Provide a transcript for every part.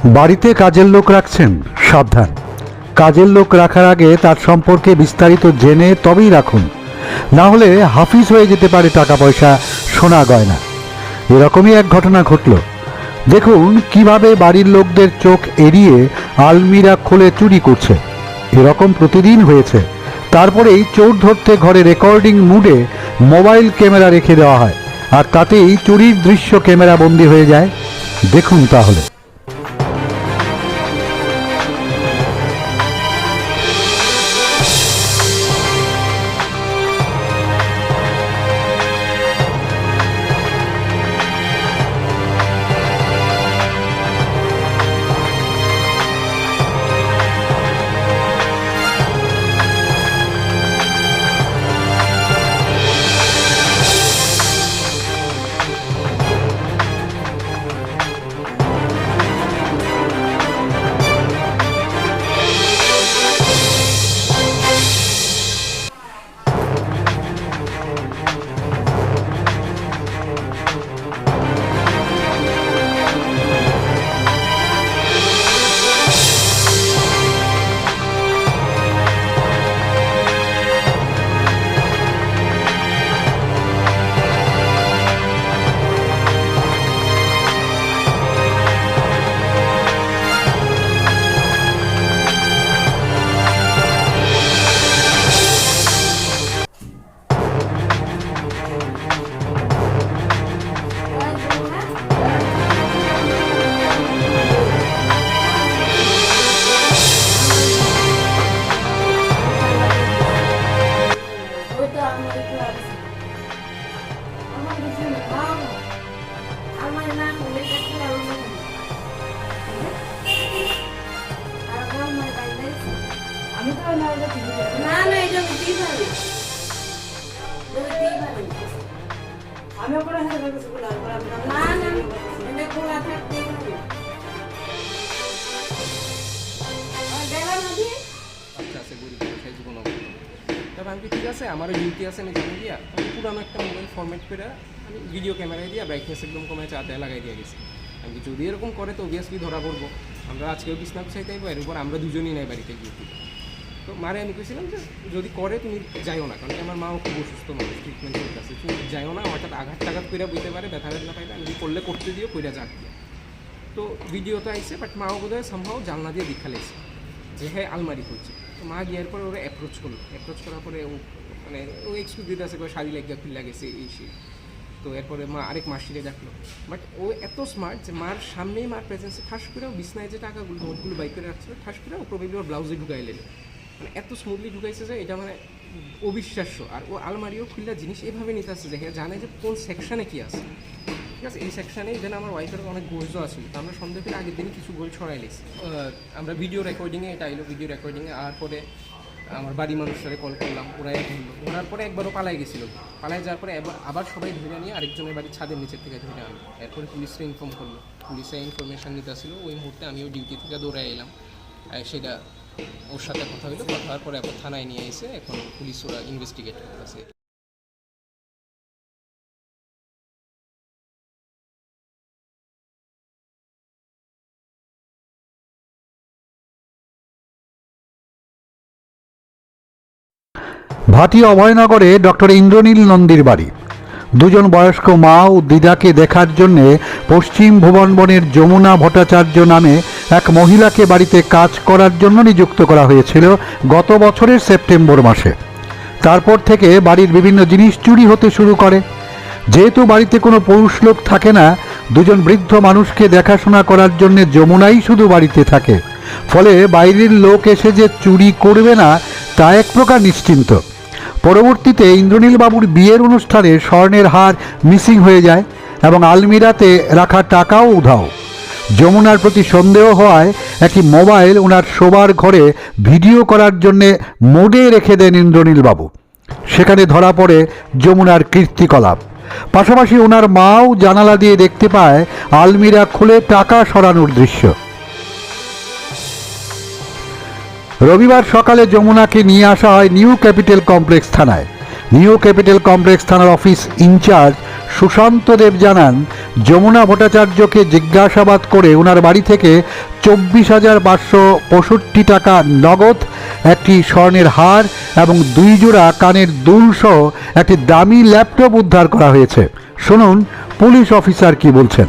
বাড়িতে কাজের লোক রাখছেন, সাবধান। কাজের লোক রাখার আগে তার সম্পর্কে বিস্তারিত জেনে তবেই রাখুন, না হলে হাফিজ হয়ে যেতে পারে টাকা পয়সা, সোনা গয়না। এরকমই এক ঘটনা ঘটল। দেখুন কিভাবে বাড়ির লোকদের চোখ এড়িয়ে আলমিরা খুলে চুরি করছে। এরকম প্রতিদিন হয়েছে। তারপরেই চোর ধরতে ঘরে রেকর্ডিং মুডে মোবাইল ক্যামেরা রেখে দেওয়া হয়, আর তাতেই চুরির দৃশ্য ক্যামেরা বন্দী হয়ে যায়। দেখুন তাহলে। আমি ঠিক আছে আমারও ডিউটি আছে আমি জানি দিয়া আমি পুরানো একটা মোবাইল ফরম্যাট করে আমি ভিডিও ক্যামেরায় দিয়ে ব্রাইটনেস একদম কমে চাতে লাগাই দিয়ে গেছি। আমি যদি এরকম করে তো অবভিয়াসলি ধরা পড়বো। আমরা আজকেও বিছনা চাইতে এর উপর আমরা দুজনই নাই বাড়িতে ডিউটি। তো মারে আমি কইছিলাম যে যদি করে তুমি যাইও না, কারণ আমার মাও খুব অসুস্থ মানুষ, ট্রিটমেন্ট চলতেছে, তুমি যাইও না, হঠাৎ আঘাত টাঘাত কইরা বইতে পারে, ব্যথা ব্যথা পাইলে আমি করলে করতে দিও, কইরা যাক দিয়ে। তো ভিডিও তো আইসে, বাট মাও বোধ হয় সম্ভব জানলা দিয়ে দীক্ষা লেগেছে যে হ্যাঁ আলমারি করছে। তো মা গিয়ার পরে ওরা অ্যাপ্রোচ করার পরে ও মানে ও এক্সকিউজ দিতে আছে করে শাড়ি লাগিয়া খুলে গেছে এই সে। তো এরপরে মা আরেক মাসিরে ডাকলো, বাট ও এত স্মার্ট যে মার সামনেই মার প্রেজেন্সে ঠাস করে বিছনায় যে টাকাগুলো নোটগুলো বাইক করে রাখছিল ঠাস করে ও প্রবেবলি ওর ব্লাউজে ঢুকাই লেলো। মানে এত স্মুথলি ঢুকাইছে যে এটা মানে অবিশ্বাস্য। আর ও আলমারিও খুললা জিনিস এভাবে নিতে আসছে যে জানে যে কোন সেকশানে কী আছে। ঠিক আছে, এই সেকশানে যেন আমার ওয়াইফের অনেক গোলসও আসছিল, তো আমরা সন্ধ্যে থেকে আগের দিনই কিছু গোল ছড়াই লেছি। আমরা ভিডিও রেকর্ডিংয়ে এটা আইলো, ভিডিও রেকর্ডিংয়ে আর পরে আমার বাড়ির মানুষরা কল করলাম, ওরাই ধরলো। ধরার পরে একবারও পালাই গেছিলো, পালাই যাওয়ার পরে আবার সবাই ধরে নিয়ে আরেকজনের বাড়ির ছাদের নিচের থেকে ধরে আনলো। এরপরে পুলিশরা ইনফর্ম করলো, পুলিশে ইনফরমেশান নিতে আসছিলো। ওই মুহূর্তে আমিও ডিউটি থেকে দৌড়ে এলাম, সেটা ওর সাথে কথা হলো, কথা হওয়ার পরে এখন থানায় নিয়ে এসে এখন পুলিশ ওরা ইনভেস্টিগেট করতেছে। ভাটি অভয়নগরে ডক্টর ইন্দ্রনীল নন্দীর বাড়ি। দুজন বয়স্ক মা ও দিদাকে দেখার জন্যে পশ্চিম ভুবনবনের যমুনা ভট্টাচার্য নামে এক মহিলাকে বাড়িতে কাজ করার জন্য নিযুক্ত করা হয়েছিল গত বছরের সেপ্টেম্বর মাসে। তারপর থেকে বাড়ির বিভিন্ন জিনিস চুরি হতে শুরু করে। যেহেতু বাড়িতে কোনো পুরুষ লোক থাকে না, দুজন বৃদ্ধ মানুষকে দেখাশোনা করার জন্য যমুনাই শুধু বাড়িতে থাকে। ফলে বাইরের লোক এসে যে চুরি করবে না তা এক প্রকার নিশ্চিন্ত। পরবর্তীতে ইন্দ্রনীল বাবুর বিয়ের অনুষ্ঠানে স্বর্ণের হার মিসিং হয়ে যায় এবং আলমিরাতে রাখা টাকাও উধাও। যমুনার প্রতি সন্দেহ হওয়ায় একটি মোবাইল ওনার শোবার ঘরে ভিডিও করার জন্যে মোডে রেখে দেন ইন্দ্রনীল বাবু। সেখানে ধরা পড়ে যমুনার কীর্তিকলাপ। পাশাপাশি ওনার মাও জানালা দিয়ে দেখতে পায় আলমিরা খুলে টাকা সরানোর দৃশ্য। রবিবার সকালে যমুনাকে নিয়ে আসা হয় নিউ ক্যাপিটাল কমপ্লেক্স থানায়। নিউ ক্যাপিটাল কমপ্লেক্স থানার অফিস ইনচার্জ সুশান্ত দেব জানান, যমুনা ভট্টাচার্যকে জিজ্ঞাসাবাদ করে ওনার বাড়ি থেকে 24,565 টাকা নগদ, একটি স্বর্ণের হার এবং 2 জোড়া কানের দুল সহ একটি দামি ল্যাপটপ উদ্ধার করা হয়েছে। শুনুন পুলিশ অফিসার কি বলছেন।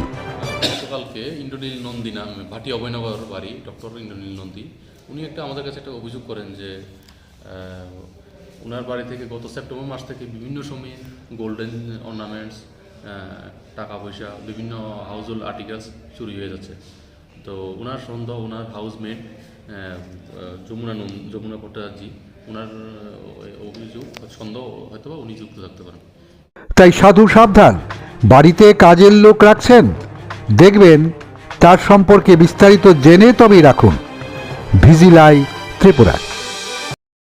গতকালকে ইন্দ্রনীল নন্দী নামে ভাটি অভয়নগর বাড়ি, ডক্টর ইন্দ্রনীল নন্দী, উনি আমাদের কাছে একটা অভিযোগ করেন যে ওনার বাড়ি থেকে গত সেপ্টেম্বর মাস থেকে বিভিন্ন সময়ে গোল্ডেন অর্নামেন্টস, টাকা পয়সা, বিভিন্ন হাউসহোল্ড আর্টিকেলস চুরি হয়ে যাচ্ছে। তো ওনার সন্দেহ ওনার হাউসমেট যমুনা ভট্টাচার্য, ওনার অভিযোগ সন্দেহ হয়তো উনি যুক্ত থাকতে পারেন। তাই সাধু সাবধান, বাড়িতে কাজের লোক রাখছেন, দেখবেন তার সম্পর্কে বিস্তারিত জেনে তবেই রাখুন। ভিজিলাই ত্রিপুরা।